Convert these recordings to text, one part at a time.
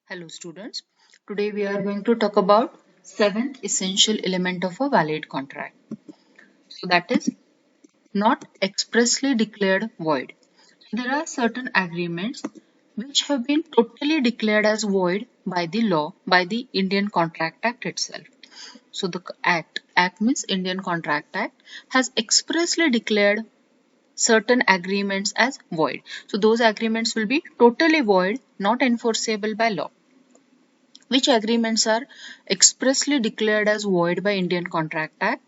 Hello students. Today we are going to talk about seventh essential element of a valid contract. So that is not expressly declared void. There are certain agreements which have been totally declared as void by the law, by the Indian Contract Act itself. So the act means Indian Contract Act has expressly declared certain agreements as void. So those agreements will be totally void, not enforceable by law. Which agreements are expressly declared as void by Indian Contract Act?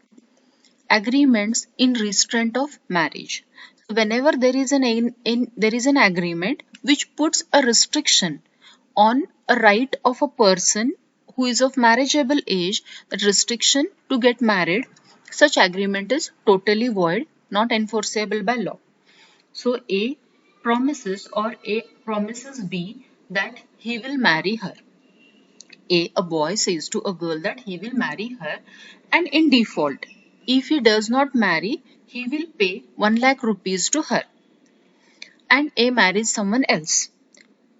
Agreements in restraint of marriage. So whenever there is an agreement which puts a restriction on a right of a person who is of marriageable age, that restriction to get married, such agreement is totally void, not enforceable by law. So A promises B that he will marry her. A boy says to a girl that he will marry her, and in default, if he does not marry, he will pay 1 lakh rupees to her, and A marries someone else.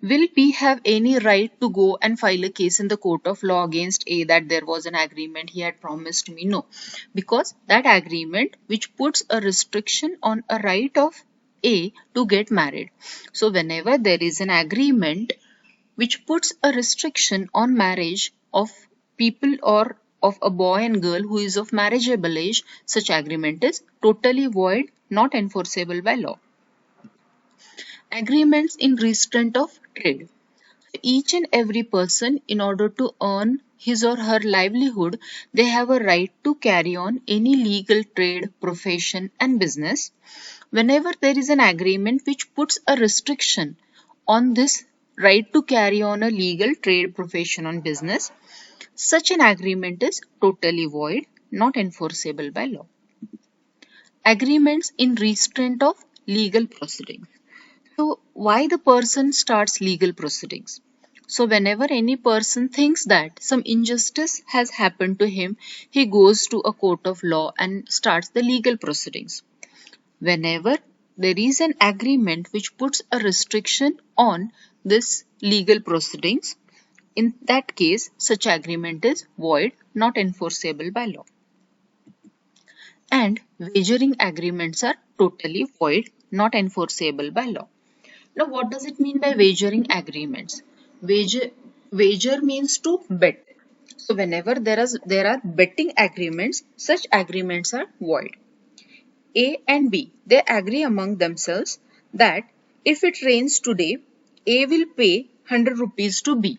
Will B have any right to go and file a case in the court of law against A that there was an agreement he had promised me? No, because that agreement which puts a restriction on a right of A to get married. So whenever there is an agreement which puts a restriction on marriage of people or of a boy and girl who is of marriageable age, such agreement is totally void, not enforceable by law. Agreements in restraint of trade. Each and every person, in order to earn his or her livelihood, they have a right to carry on any legal trade, profession, and business. Whenever there is an agreement which puts a restriction on this right to carry on a legal trade, profession, and business, such an agreement is totally void, not enforceable by law. Agreements in restraint of legal proceedings. So, why the person starts legal proceedings? So, whenever any person thinks that some injustice has happened to him, he goes to a court of law and starts the legal proceedings. Whenever there is an agreement which puts a restriction on this legal proceedings, in that case, such agreement is void, not enforceable by law. And wagering agreements are totally void, not enforceable by law. Now, what does it mean by wagering agreements? Wager means to bet. So, whenever there are betting agreements, such agreements are void. A and B, they agree among themselves that if it rains today, A will pay 100 rupees to B.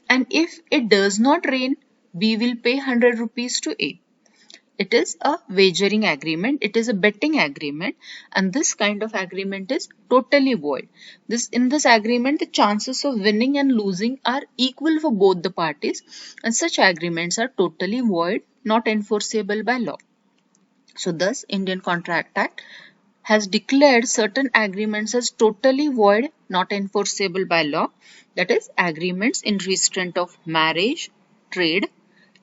And if it does not rain, B will pay 100 rupees to A. It is a wagering agreement, it is a betting agreement, and this kind of agreement is totally void. In this agreement, the chances of winning and losing are equal for both the parties, and such agreements are totally void, not enforceable by law. So thus Indian Contract Act has declared certain agreements as totally void, not enforceable by law, that is agreements in restraint of marriage, trade,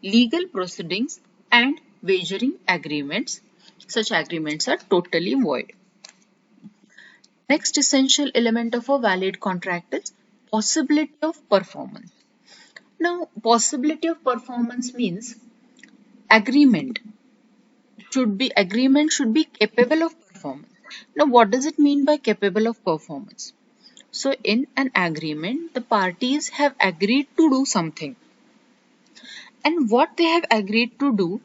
legal proceedings, and wagering agreements. Such agreements are totally void. Next essential element of a valid contract is possibility of performance. Now, possibility of performance means agreement should be capable of performance. Now, what does it mean by capable of performance? So, in an agreement, the parties have agreed to do something, and what they have agreed to do,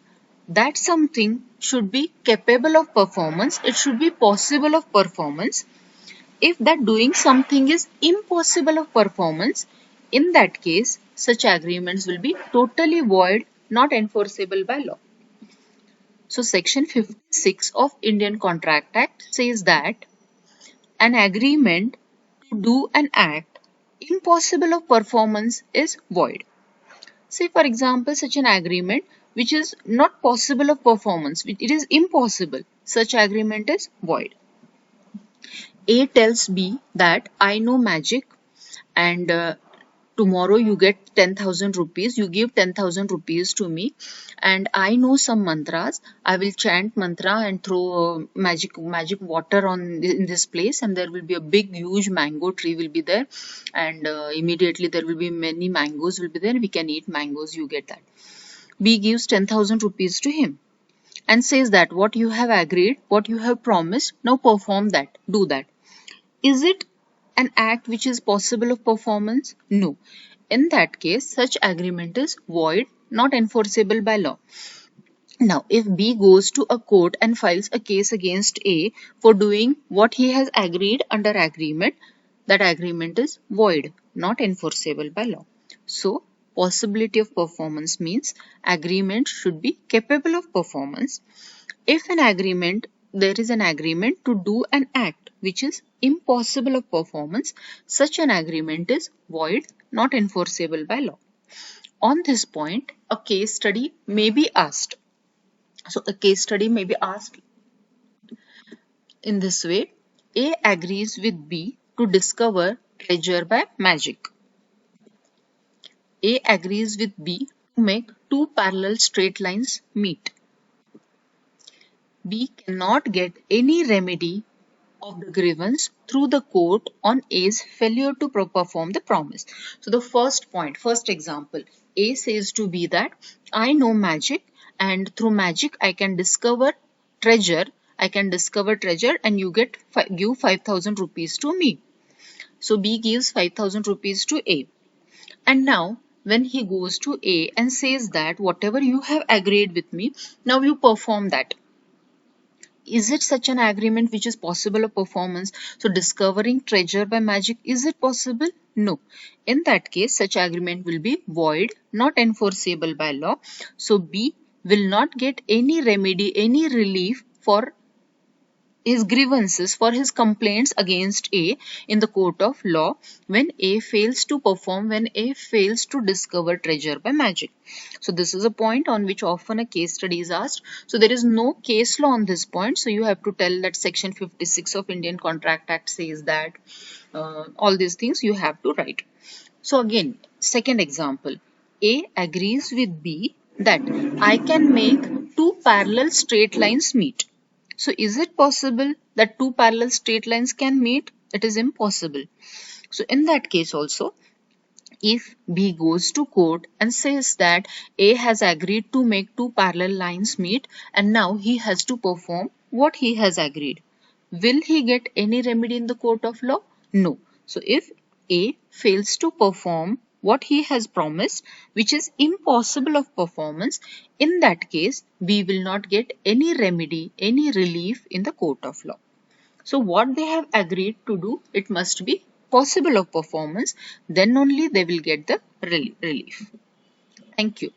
that something should be capable of performance, it should be possible of performance. If that doing something is impossible of performance, in that case, such agreements will be totally void, not enforceable by law. So, Section 56 of Indian Contract Act says that an agreement to do an act impossible of performance is void. Say, for example, such an agreement which is not possible of performance, it is impossible, such agreement is void. A tells B that I know magic and tomorrow you get 10,000 rupees, you give 10,000 rupees to me, and I know some mantras. I will chant mantra and throw magic water in this place, and there will be a big huge mango tree will be there, and immediately there will be many mangoes will be there. We can eat mangoes. You get that. B gives 10,000 rupees to him and says that what you have agreed, what you have promised, now perform that, do that. Is it an act which is possible of performance? No. In that case, such agreement is void, not enforceable by law. Now, if B goes to a court and files a case against A for doing what he has agreed under agreement, that agreement is void, not enforceable by law. So, possibility of performance means agreement should be capable of performance. If there is an agreement to do an act which is impossible of performance, such an agreement is void, not enforceable by law. On this point, a case study may be asked. So a case study may be asked in this way. A agrees with B to discover treasure by magic. A agrees with B to make two parallel straight lines meet. B cannot get any remedy of the grievance through the court on A's failure to perform the promise. So the first example, A says to B that I know magic, and through magic I can discover treasure. And you give 5,000 rupees to me. So B gives 5,000 rupees to A. And now when he goes to A and says that whatever you have agreed with me, now you perform that. Is it such an agreement which is possible of performance? So discovering treasure by magic, is it possible? No. In that case, such agreement will be void, not enforceable by law. So B will not get any remedy, any relief for his grievances, for his complaints against A in the court of law when A fails to perform, when A fails to discover treasure by magic. So this is a point on which often a case study is asked. So there is no case law on this point. So you have to tell that section 56 of Indian Contract Act says that all these things you have to write. So again, second example, A agrees with B that I can make two parallel straight lines meet. So is it possible that two parallel straight lines can meet? It is impossible. So in that case also, if B goes to court and says that A has agreed to make two parallel lines meet and now he has to perform what he has agreed, will he get any remedy in the court of law? No. So if A fails to perform what he has promised, which is impossible of performance, in that case, B will not get any remedy, any relief in the court of law. So what they have agreed to do, it must be possible of performance, then only they will get the relief. Thank you.